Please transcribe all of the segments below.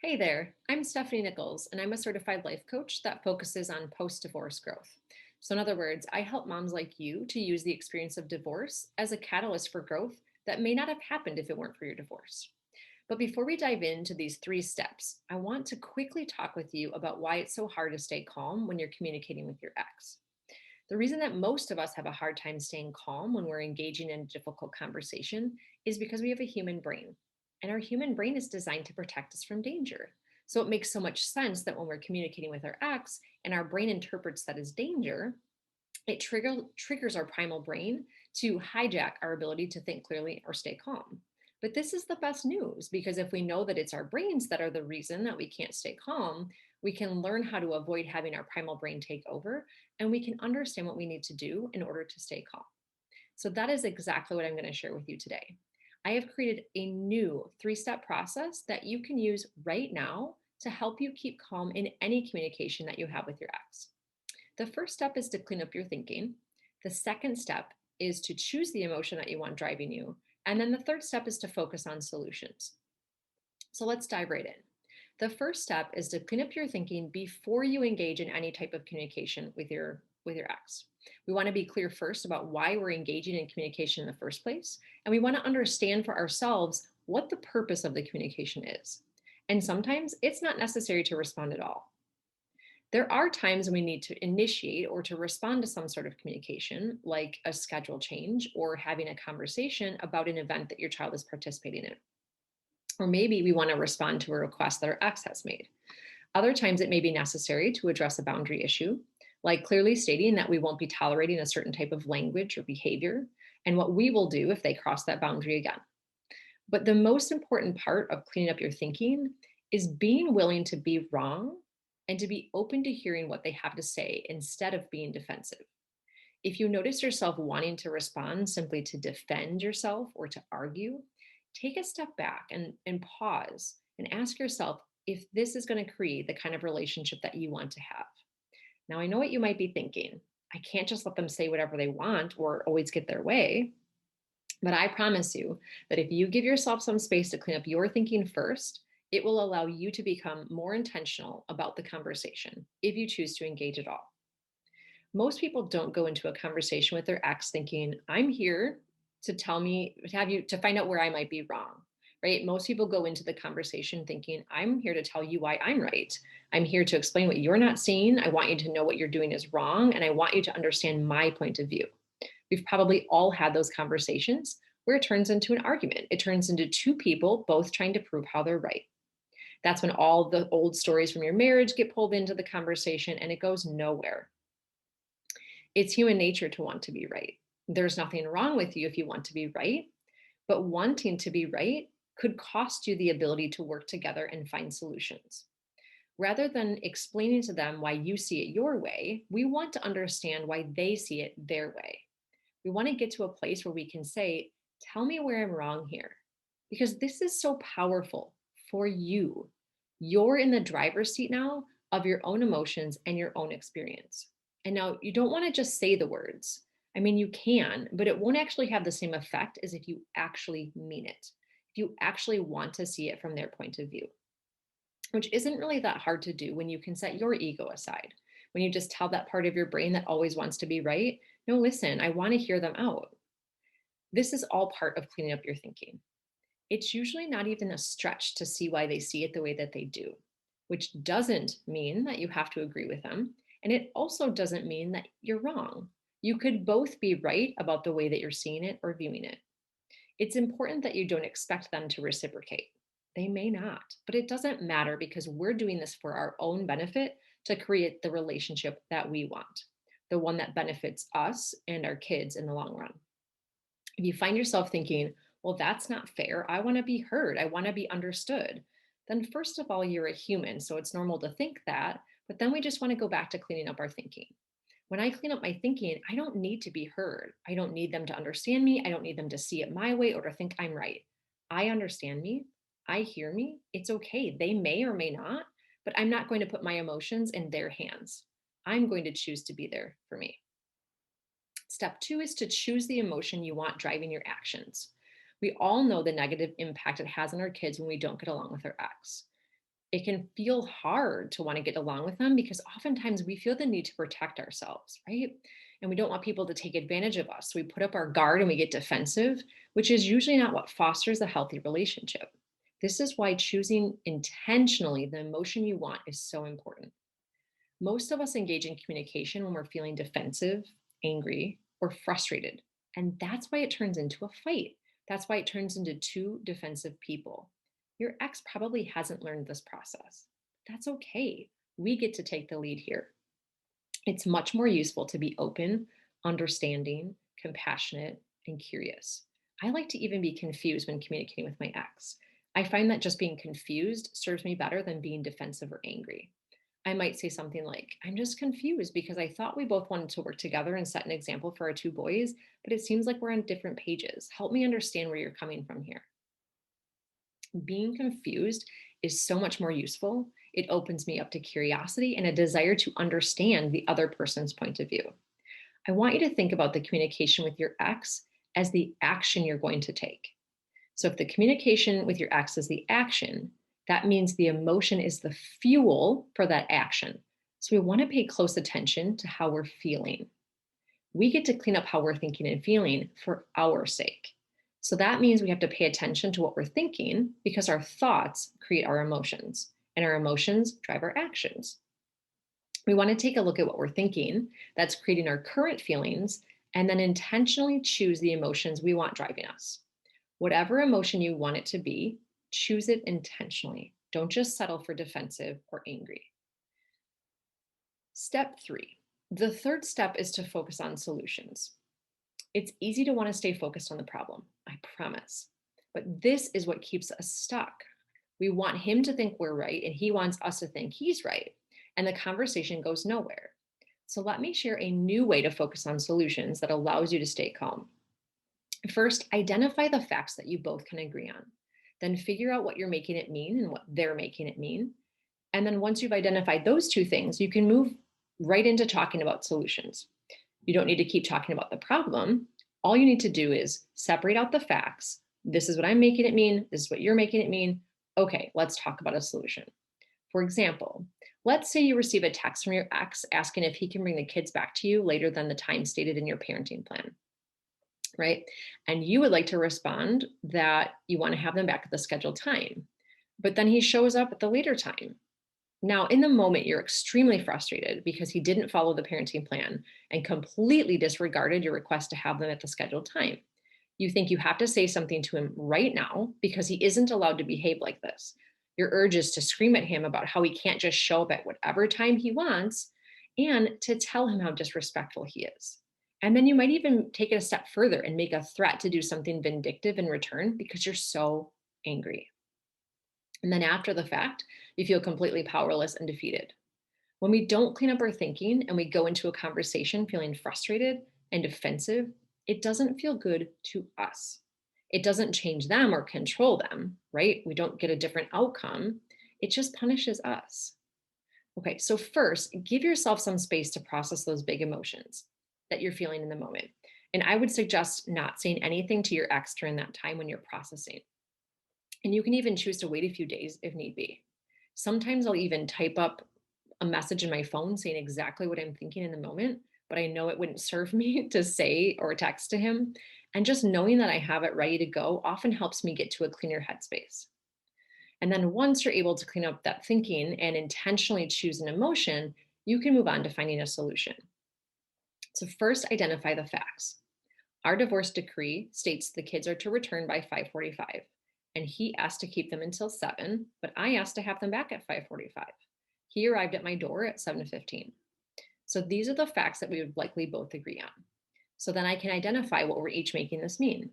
Hey there, I'm Stephanie Nichols, and I'm a certified life coach that focuses on post divorce growth. So, in other words, I help moms like you to use the experience of divorce as a catalyst for growth that may not have happened if it weren't for your divorce. But before we dive into these three steps, I want to quickly talk with you about why it's so hard to stay calm when you're communicating with your ex. The reason that most of us have a hard time staying calm when we're engaging in a difficult conversation is because we have a human brain. And our human brain is designed to protect us from danger. So it makes so much sense that when we're communicating with our ex and our brain interprets that as danger, it triggers our primal brain to hijack our ability to think clearly or stay calm. But this is the best news because if we know that it's our brains that are the reason that we can't stay calm, we can learn how to avoid having our primal brain take over and we can understand what we need to do in order to stay calm. So, that is exactly what I'm going to share with you today. I have created a new three-step process that you can use right now to help you keep calm in any communication that you have with your ex. The first step is to clean up your thinking. The second step is to choose the emotion that you want driving you. And then the third step is to focus on solutions. So let's dive right in. The first step is to clean up your thinking before you engage in any type of communication with your ex. We want to be clear first about why we're engaging in communication in the first place, and we want to understand for ourselves what the purpose of the communication is. And sometimes it's not necessary to respond at all. There are times we need to initiate or to respond to some sort of communication, like a schedule change or having a conversation about an event that your child is participating in. Or maybe we want to respond to a request that our ex has made. Other times it may be necessary to address a boundary issue, like clearly stating that we won't be tolerating a certain type of language or behavior, and what we will do if they cross that boundary again. But the most important part of cleaning up your thinking is being willing to be wrong and to be open to hearing what they have to say instead of being defensive. If you notice yourself wanting to respond simply to defend yourself or to argue, take a step back and pause and ask yourself if this is going to create the kind of relationship that you want to have. Now, I know what you might be thinking. I can't just let them say whatever they want or always get their way. But I promise you that if you give yourself some space to clean up your thinking first, it will allow you to become more intentional about the conversation if you choose to engage at all. Most people don't go into a conversation with their ex thinking, I'm here to tell me, to have you to find out where I might be wrong, right? Most people go into the conversation thinking, I'm here to tell you why I'm right. I'm here to explain what you're not seeing. I want you to know what you're doing is wrong. And I want you to understand my point of view. We've probably all had those conversations where it turns into an argument. It turns into two people both trying to prove how they're right. That's when all the old stories from your marriage get pulled into the conversation and it goes nowhere. It's human nature to want to be right. There's nothing wrong with you if you want to be right, but wanting to be right could cost you the ability to work together and find solutions. Rather than explaining to them why you see it your way, we want to understand why they see it their way. We want to get to a place where we can say, tell me where I'm wrong here. Because this is so powerful for you. You're in the driver's seat now of your own emotions and your own experience. And now you don't want to just say the words. I mean, you can, but it won't actually have the same effect as if you actually mean it, if you actually want to see it from their point of view, which isn't really that hard to do when you can set your ego aside. When you just tell that part of your brain that always wants to be right, no, listen, I want to hear them out. This is all part of cleaning up your thinking. It's usually not even a stretch to see why they see it the way that they do, which doesn't mean that you have to agree with them. And it also doesn't mean that you're wrong. You could both be right about the way that you're seeing it or viewing it. It's important that you don't expect them to reciprocate. They may not, but it doesn't matter because we're doing this for our own benefit to create the relationship that we want, the one that benefits us and our kids in the long run. If you find yourself thinking, well, that's not fair, I want to be heard, I want to be understood, then first of all, you're a human. So it's normal to think that. But then we just want to go back to cleaning up our thinking. When I clean up my thinking, I don't need to be heard. I don't need them to understand me. I don't need them to see it my way or to think I'm right. I understand me. I hear me. It's okay. They may or may not, but I'm not going to put my emotions in their hands. I'm going to choose to be there for me. Step two is to choose the emotion you want driving your actions. We all know the negative impact it has on our kids when we don't get along with our ex. It can feel hard to want to get along with them because oftentimes we feel the need to protect ourselves, right? And we don't want people to take advantage of us. So we put up our guard and we get defensive, which is usually not what fosters a healthy relationship. This is why choosing intentionally the emotion you want is so important. Most of us engage in communication when we're feeling defensive, angry, or frustrated. And that's why it turns into a fight. That's why it turns into two defensive people. Your ex probably hasn't learned this process. That's okay. We get to take the lead here. It's much more useful to be open, understanding, compassionate, and curious. I like to even be confused when communicating with my ex. I find that just being confused serves me better than being defensive or angry. I might say something like, I'm just confused because I thought we both wanted to work together and set an example for our two boys, but it seems like we're on different pages. Help me understand where you're coming from here. Being confused is so much more useful. It opens me up to curiosity and a desire to understand the other person's point of view. I want you to think about the communication with your ex as the action you're going to take. So if the communication with your ex is the action, that means the emotion is the fuel for that action. So we want to pay close attention to how we're feeling. We get to clean up how we're thinking and feeling for our sake. So that means we have to pay attention to what we're thinking because our thoughts create our emotions and our emotions drive our actions. We want to take a look at what we're thinking that's creating our current feelings and then intentionally choose the emotions we want driving us. Whatever emotion you want it to be, choose it intentionally. Don't just settle for defensive or angry. Step 3. The third step is to focus on solutions. It's easy to want to stay focused on the problem, I promise. But this is what keeps us stuck. We want him to think we're right, and he wants us to think he's right. And the conversation goes nowhere. So let me share a new way to focus on solutions that allows you to stay calm. First, identify the facts that you both can agree on. Then figure out what you're making it mean and what they're making it mean. And then once you've identified those two things, you can move right into talking about solutions. You don't need to keep talking about the problem. All you need to do is separate out the facts. This is what I'm making it mean. This is what you're making it mean. Okay, let's talk about a solution. For example, let's say you receive a text from your ex asking if he can bring the kids back to you later than the time stated in your parenting plan, right? And you would like to respond that you want to have them back at the scheduled time. But then he shows up at the later time. Now, in the moment, you're extremely frustrated because he didn't follow the parenting plan and completely disregarded your request to have them at the scheduled time. You think you have to say something to him right now because he isn't allowed to behave like this. Your urge is to scream at him about how he can't just show up at whatever time he wants and to tell him how disrespectful he is. And then you might even take it a step further and make a threat to do something vindictive in return because you're so angry. And then after the fact, you feel completely powerless and defeated. When we don't clean up our thinking and we go into a conversation feeling frustrated and defensive, it doesn't feel good to us. It doesn't change them or control them, right? We don't get a different outcome. It just punishes us. Okay, so first, give yourself some space to process those big emotions that you're feeling in the moment. And I would suggest not saying anything to your ex during that time when you're processing. And you can even choose to wait a few days if need be. Sometimes I'll even type up a message in my phone saying exactly what I'm thinking in the moment, but I know it wouldn't serve me to say or text to him. And just knowing that I have it ready to go often helps me get to a cleaner headspace. And then once you're able to clean up that thinking and intentionally choose an emotion, you can move on to finding a solution. So, first, identify the facts. Our divorce decree states the kids are to return by 5:45, and he asked to keep them until 7, but I asked to have them back at 5:45. He arrived at my door at 7:15. So these are the facts that we would likely both agree on. So then I can identify what we're each making this mean.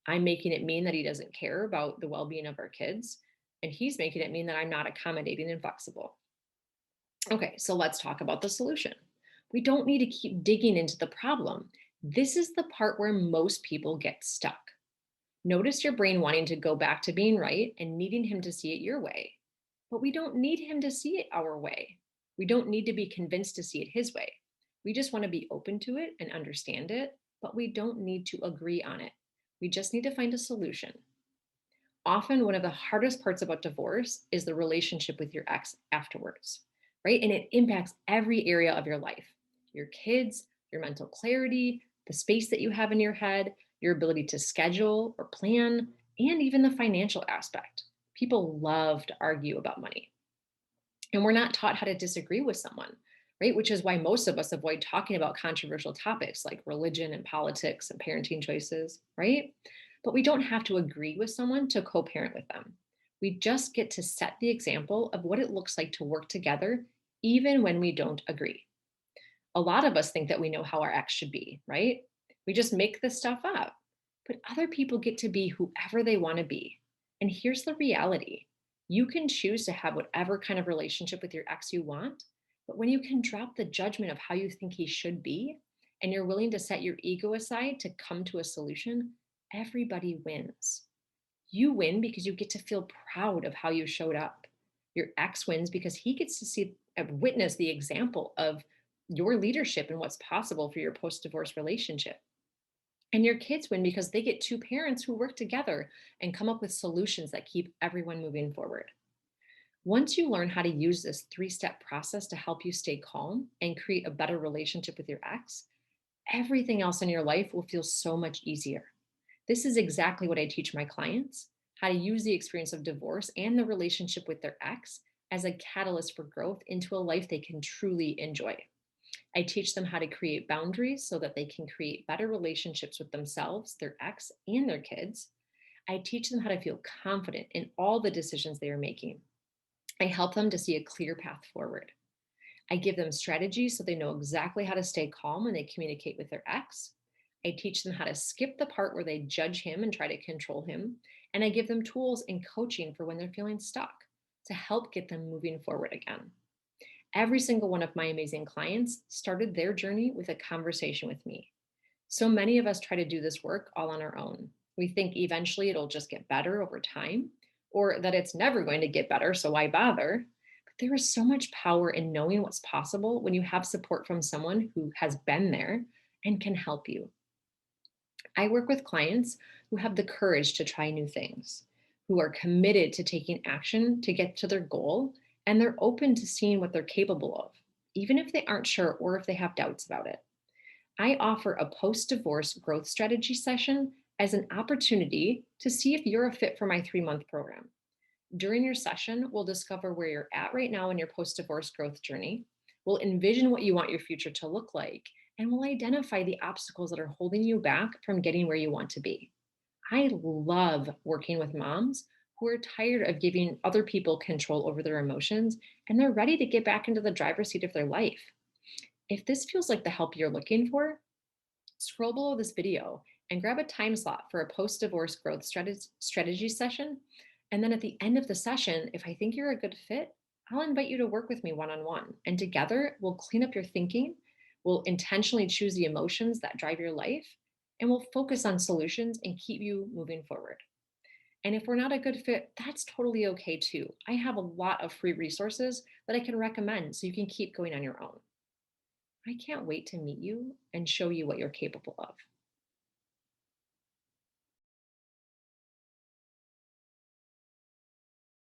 I'm making it mean that he doesn't care about the well-being of our kids, and he's making it mean that I'm not accommodating and flexible. Okay, so let's talk about the solution. We don't need to keep digging into the problem. This is the part where most people get stuck. Notice your brain wanting to go back to being right and needing him to see it your way. But we don't need him to see it our way. We don't need to be convinced to see it his way. We just want to be open to it and understand it, but we don't need to agree on it. We just need to find a solution. Often, one of the hardest parts about divorce is the relationship with your ex afterwards, right? And it impacts every area of your life, your kids, your mental clarity, the space that you have in your head, your ability to schedule or plan, and even the financial aspect. People love to argue about money. And we're not taught how to disagree with someone, right? Which is why most of us avoid talking about controversial topics like religion and politics and parenting choices, right? But we don't have to agree with someone to co parent with them. We just get to set the example of what it looks like to work together, even when we don't agree. A lot of us think that we know how our ex should be, right? We just make this stuff up. But other people get to be whoever they want to be. And here's the reality: you can choose to have whatever kind of relationship with your ex you want. But when you can drop the judgment of how you think he should be, and you're willing to set your ego aside to come to a solution, everybody wins. You win because you get to feel proud of how you showed up. Your ex wins because he gets to see, witness the example of your leadership and what's possible for your post divorce relationship. And your kids win because they get two parents who work together and come up with solutions that keep everyone moving forward. Once you learn how to use this three-step process to help you stay calm and create a better relationship with your ex, everything else in your life will feel so much easier. This is exactly what I teach my clients: how to use the experience of divorce and the relationship with their ex as a catalyst for growth into a life they can truly enjoy. I teach them how to create boundaries so that they can create better relationships with themselves, their ex, and their kids. I teach them how to feel confident in all the decisions they are making. I help them to see a clear path forward. I give them strategies so they know exactly how to stay calm when they communicate with their ex. I teach them how to skip the part where they judge him and try to control him. And I give them tools and coaching for when they're feeling stuck to help get them moving forward again. Every single one of my amazing clients started their journey with a conversation with me. So many of us try to do this work all on our own. We think eventually it'll just get better over time, or that it's never going to get better, so why bother? But there is so much power in knowing what's possible when you have support from someone who has been there and can help you. I work with clients who have the courage to try new things, who are committed to taking action to get to their goal, and they're open to seeing what they're capable of, even if they aren't sure or if they have doubts about it. I offer a post divorce growth strategy session as an opportunity to see if you're a fit for my 3 month program. During your session, we'll discover where you're at right now in your post divorce growth journey. We'll envision what you want your future to look like, and we'll identify the obstacles that are holding you back from getting where you want to be. I love working with moms who are tired of giving other people control over their emotions and they're ready to get back into the driver's seat of their life. If this feels like the help you're looking for, scroll below this video and grab a time slot for a post divorce growth strategy session. And then at the end of the session, if I think you're a good fit, I'll invite you to work with me one on one. And together, we'll clean up your thinking, we'll intentionally choose the emotions that drive your life, and we'll focus on solutions and keep you moving forward. And if we're not a good fit, that's totally okay too. I have a lot of free resources that I can recommend so you can keep going on your own. I can't wait to meet you and show you what you're capable of.